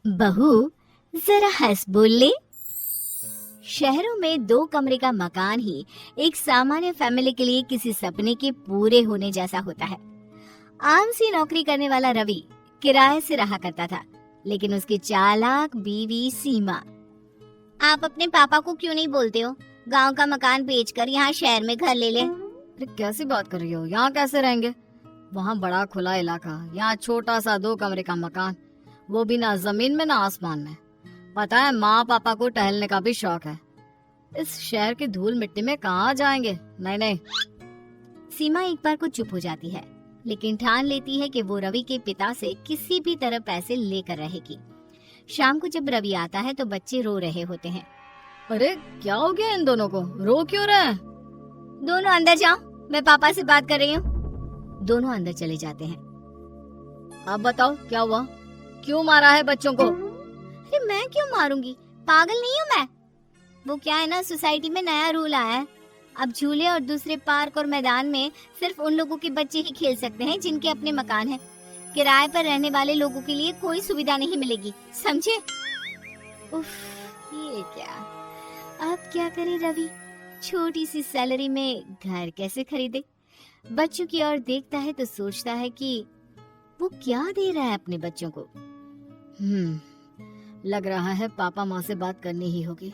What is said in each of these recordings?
बहू, जरा हंस बोल ले। शहरों में 2 कमरे का मकान ही एक सामान्य फैमिली के लिए किसी सपने के पूरे होने जैसा होता है। आम सी नौकरी करने वाला रवि किराए से रहा करता था, लेकिन उसकी चालाक बीवी सीमा। आप अपने पापा को क्यों नहीं बोलते हो गांव का मकान बेचकर यहाँ शहर में घर ले ले? अरे कैसी बात कर रही हो, यहाँ कैसे रहेंगे? वहाँ बड़ा खुला इलाका, यहाँ छोटा सा 2 कमरे का मकान, वो भी ना जमीन में ना आसमान में। पता है, माँ पापा को टहलने का भी शौक है। इस शहर की धूल मिट्टी में कहाँ जाएंगे? नहीं नहीं। सीमा एक बार को चुप हो जाती है, लेकिन ठान लेती है कि वो रवि के पिता से किसी भी तरह पैसे लेकर रहेगी। शाम को जब रवि आता है तो बच्चे रो रहे होते हैं। अरे क्या हो गया इन दोनों को, रो क्यों रहे हैं? दोनों अंदर जाओ, मैं पापा से बात कर रही हूँ। दोनों अंदर चले जाते हैं। अब बताओ क्या हुआ, क्यों मारा है बच्चों को? अरे मैं क्यों मारूंगी, पागल नहीं हूँ मैं। वो क्या है ना, सोसाइटी में नया रूल आया है, अब झूले और दूसरे पार्क और मैदान में सिर्फ उन लोगों के बच्चे ही खेल सकते हैं जिनके अपने मकान हैं। किराए पर रहने वाले लोगों के लिए कोई सुविधा नहीं मिलेगी, समझे? उफ, ये क्या, अब क्या करे रवि? छोटी सी सैलरी में घर कैसे खरीदे? बच्चों की ओर देखता है तो सोचता है कि वो क्या दे रहा है अपने बच्चों को। लग रहा है पापा माँ से बात करनी ही होगी,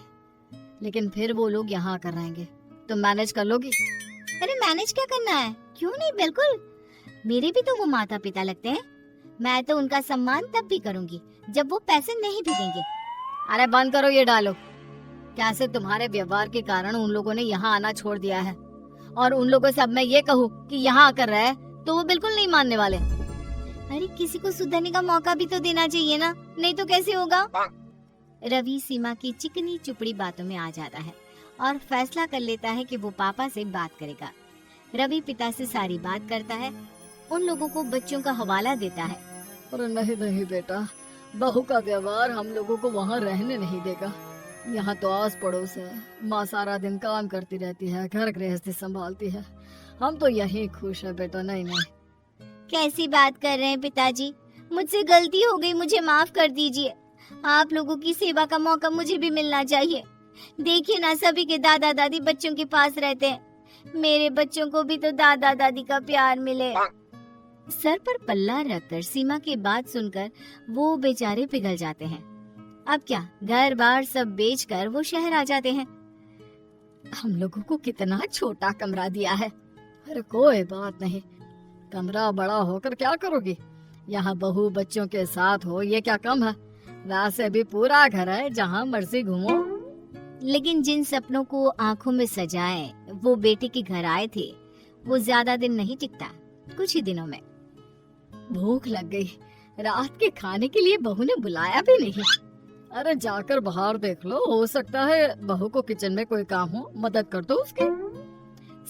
लेकिन फिर वो लोग यहाँ आकर रहेंगे तो मैनेज कर लोगी? अरे मैनेज क्या करना है, क्यों नहीं, बिल्कुल। मेरे भी तो वो माता पिता लगते हैं। मैं तो उनका सम्मान तब भी करूंगी जब वो पैसे नहीं भी देंगे। अरे बंद करो ये डायलॉग। कैसे तुम्हारे व्यवहार के कारण उन लोगों ने यहाँ आना छोड़ दिया है, और उन लोगों से अब मैं ये कहूँ कि यहाँ आकर रहे तो वो बिल्कुल नहीं मानने वाले। अरे किसी को सुधरने का मौका भी तो देना चाहिए ना, नहीं तो कैसे होगा? रवि सीमा की चिकनी चुपड़ी बातों में आ जाता है और फैसला कर लेता है कि वो पापा से बात करेगा। रवि पिता से सारी बात करता है, उन लोगों को बच्चों का हवाला देता है। अरे नहीं नहीं बेटा, बहू का व्यवहार हम लोगों को वहाँ रहने नहीं देगा। यहाँ तो आस पड़ोस है, माँ सारा दिन काम करती रहती है, घर गृहस्थी संभालती है, हम तो यहीं खुश है बेटा। नहीं नहीं। कैसी बात कर रहे हैं पिताजी, मुझसे गलती हो गई, मुझे माफ कर दीजिए। आप लोगों की सेवा का मौका मुझे भी मिलना चाहिए। देखिए ना, सभी के दादा दादी बच्चों के पास रहते हैं, मेरे बच्चों को भी तो दादा दादी का प्यार मिले। सर पर पल्ला रखकर सीमा की बात सुनकर वो बेचारे पिघल जाते हैं। अब क्या, घर बार सब बेचकर वो शहर आ जाते हैं। हम लोगों को कितना छोटा कमरा दिया है। अरे कोई बात नहीं, कमरा बड़ा होकर क्या करोगी? यहाँ बहू बच्चों के साथ हो, ये क्या कम है? वैसे भी पूरा घर है, जहाँ मर्जी घूमो। लेकिन जिन सपनों को आंखों में सजाए वो बेटे के घर आए थे, वो ज्यादा दिन नहीं टिकता, कुछ ही दिनों में। भूख लग गई, रात के खाने के लिए बहू ने बुलाया भी नहीं। अरे जाकर बाहर देख लो, हो सकता है बहू को किचन में कोई काम हो, मदद कर दो उसके।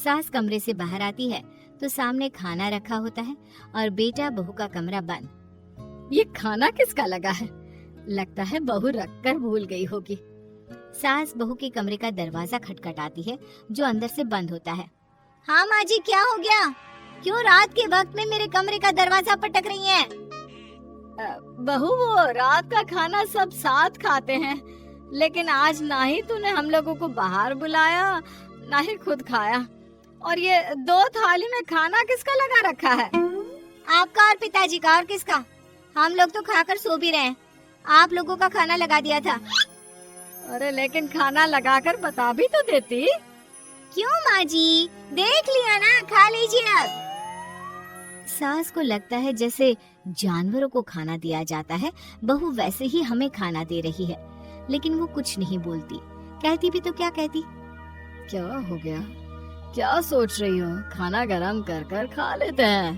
सास कमरे से बाहर आती है तो सामने खाना रखा होता है और बेटा बहू का कमरा बंद। ये खाना किसका लगा है? लगता है बहू रखकर भूल गई होगी। सास बहू के कमरे का दरवाजा खटखटाती है जो अंदर से बंद होता है। हाँ माँ जी, क्या हो गया? क्यों रात के वक्त में मेरे कमरे का दरवाजा पटक रही हैं? बहू, वो रात का खाना सब साथ खाते हैं, लेकिन आज ना ही तूने हम लोगों को बाहर बुलाया, ना ही खुद खाया। और ये 2 थाली में खाना किसका लगा रखा है? आपका और पिताजी का, और किसका? हम लोग तो खाकर सो भी रहे हैं, आप लोगों का खाना लगा दिया था। अरे लेकिन खाना लगाकर बता भी तो देती। क्यों माँ जी, देख लिया ना, खा लीजिए अब। सास को लगता है जैसे जानवरों को खाना दिया जाता है, बहू वैसे ही हमें खाना दे रही है, लेकिन वो कुछ नहीं बोलती। कहती भी तो क्या कहती। क्या हो गया, क्या सोच रही हो? खाना गरम कर कर खा लेते हैं।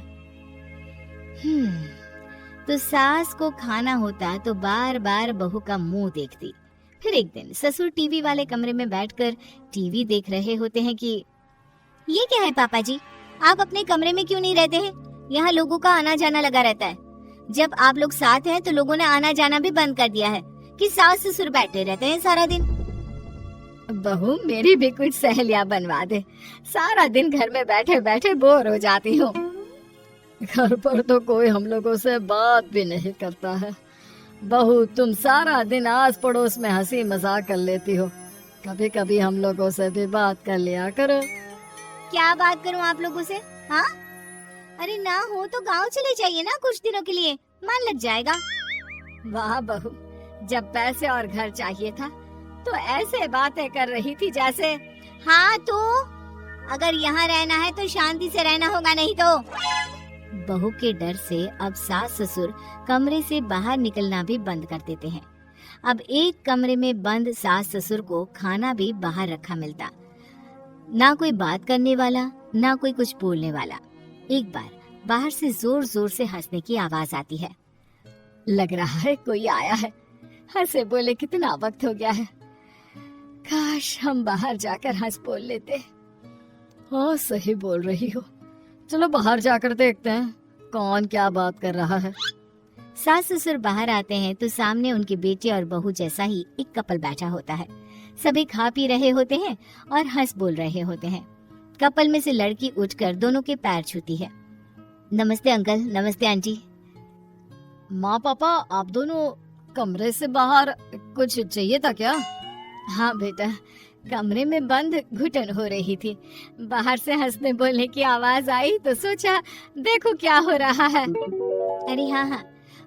तो सास को खाना होता तो बार बार बहू का मुंह देखती। फिर एक दिन ससुर टीवी वाले कमरे में बैठकर टीवी देख रहे होते हैं कि ये क्या है पापा जी, आप अपने कमरे में क्यों नहीं रहते हैं? यहाँ लोगों का आना जाना लगा रहता है। जब आप लोग साथ हैं तो लोगों ने आना जाना भी बंद कर दिया है कि सास ससुर बैठे रहते हैं सारा दिन। बहू, मेरी भी कुछ सहेलियां बनवा दे, सारा दिन घर में बैठे बैठे बोर हो जाती हूँ। घर पर तो कोई हम लोगों से बात भी नहीं करता है, बहू, तुम सारा दिन आस पड़ोस में हंसी मजाक कर लेती हो, कभी कभी हम लोगों से भी बात कर लिया करो। क्या बात करूं आप लोगों से? हाँ, अरे ना हो तो गांव चले जाइए ना कुछ दिनों के लिए, मन लग जाएगा। वाह बहू, जब पैसे और घर चाहिए था तो ऐसे बातें कर रही थी जैसे। हाँ तो अगर यहाँ रहना है तो शांति से रहना होगा, नहीं तो। बहू के डर से अब सास ससुर कमरे से बाहर निकलना भी बंद कर देते हैं। अब एक कमरे में बंद सास ससुर को खाना भी बाहर रखा मिलता, ना कोई बात करने वाला, ना कोई कुछ बोलने वाला। एक बार बाहर से जोर जोर से हंसने की आवाज आती है। लग रहा है कोई आया है, हंसे बोले कितना वक्त हो गया है, काश हम बाहर जाकर हंस बोल लेते। हाँ सही बोल रही हो, चलो बाहर जाकर देखते हैं कौन क्या बात कर रहा है। सास ससुर बाहर आते हैं तो सामने उनके बेटे और बहू जैसा ही एक कपल बैठा होता है। सभी खा पी रहे होते हैं और हंस बोल रहे होते हैं। कपल में से लड़की उठकर दोनों के पैर छूती है। नमस्ते अंकल, नमस्ते आंटी। माँ पापा, आप दोनों कमरे से बाहर, कुछ चाहिए था क्या? हाँ बेटा, कमरे में बंद घुटन हो रही थी, बाहर से हंसने बोलने की आवाज आई तो सोचा देखो क्या हो रहा है। अरे हाँ,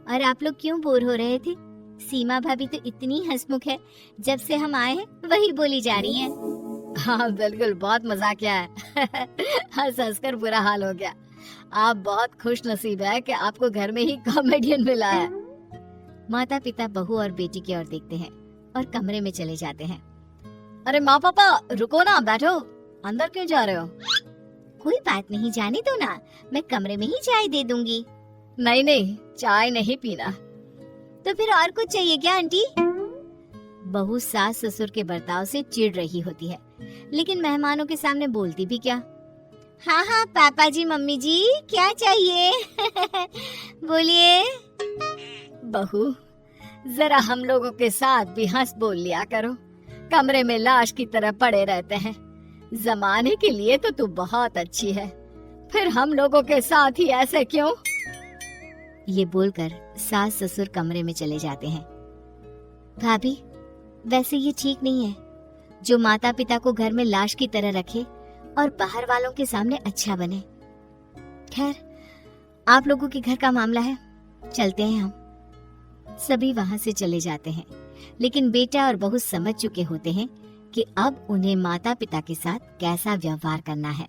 और आप लोग क्यों बोर हो रहे थे? सीमा भाभी तो इतनी हंसमुख है, जब से हम आए हैं वही बोली जा रही है। हाँ बिल्कुल, बहुत मजाक किया है। हंस हंस कर बुरा हाल हो गया। आप बहुत खुश नसीब है कि आपको घर में ही कॉमेडियन मिला है। माता पिता बहू और बेटी की ओर देखते हैं और कमरे में चले जाते हैं। अरे माँ पापा रुको ना, बैठो, अंदर क्यों जा रहे हो? कोई बात नहीं, जाने दो ना, मैं कमरे में ही चाय दे दूंगी। नहीं नहीं, चाय नहीं पीना। तो फिर और कुछ चाहिए क्या आंटी? बहू सास ससुर के बर्ताव से चिढ़ रही होती है, लेकिन मेहमानों के सामने बोलती भी क्या। हाँ हाँ पापा जी, मम्मी जी, क्या चाहिए? बोलिए। बहू, जरा हम लोगों के साथ भी हंस बोल लिया करो, कमरे में लाश की तरह पड़े रहते हैं। जमाने के लिए तो तू बहुत अच्छी है, फिर हम लोगों के साथ ही ऐसे क्यों? ये बोलकर सास ससुर कमरे में चले जाते हैं। भाभी, वैसे ये ठीक नहीं है, जो माता पिता को घर में लाश की तरह रखे और बाहर वालों के सामने अच्छा बने। खैर, आप लोगों के घर का मामला है, चलते हैं हम। सभी वहां से चले जाते हैं, लेकिन बेटा और बहू समझ चुके होते हैं कि अब उन्हें माता पिता के साथ कैसा व्यवहार करना है।